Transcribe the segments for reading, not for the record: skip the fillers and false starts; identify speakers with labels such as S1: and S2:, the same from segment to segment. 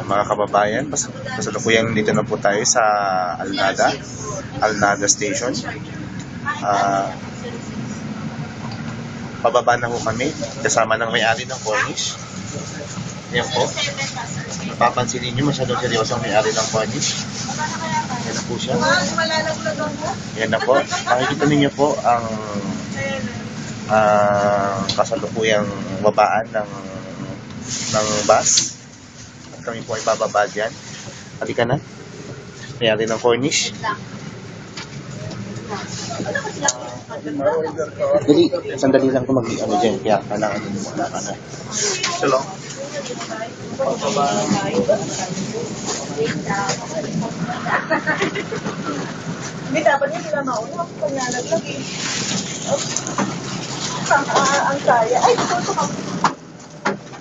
S1: Mga kababayan, kasalukuyang dito na po tayo sa Alnada Station. Pababa na po kami kasama ng may-ari ng Cornish. Yan po. Mapapansin ninyo, masyadong seryoso ang may-ari ng Cornish. Yan na po siya. Yan na po. Nakikita ninyo po ang kasalukuyang babaan ng bus. At kami po ay bababa dyan. Halika na. May-ari ng Cornish. Sandali lang ko mag-ano dyan. Kaya kailangan din mo na ano. Hello.
S2: Hindi, dapat niya sila mauna. Kung nalaglag eh. Ang saya. Ay, ito ka.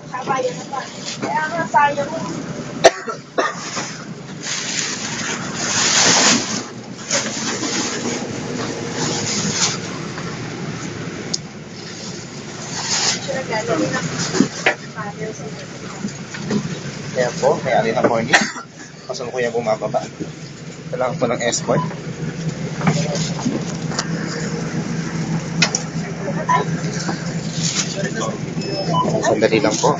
S2: Sabaya na ba? Kaya nga, saya mo.
S1: Kaya po, may-ari ng Cornish. Kasalukuyang bumababa. Kailangan po ng escort. Sandali lang po.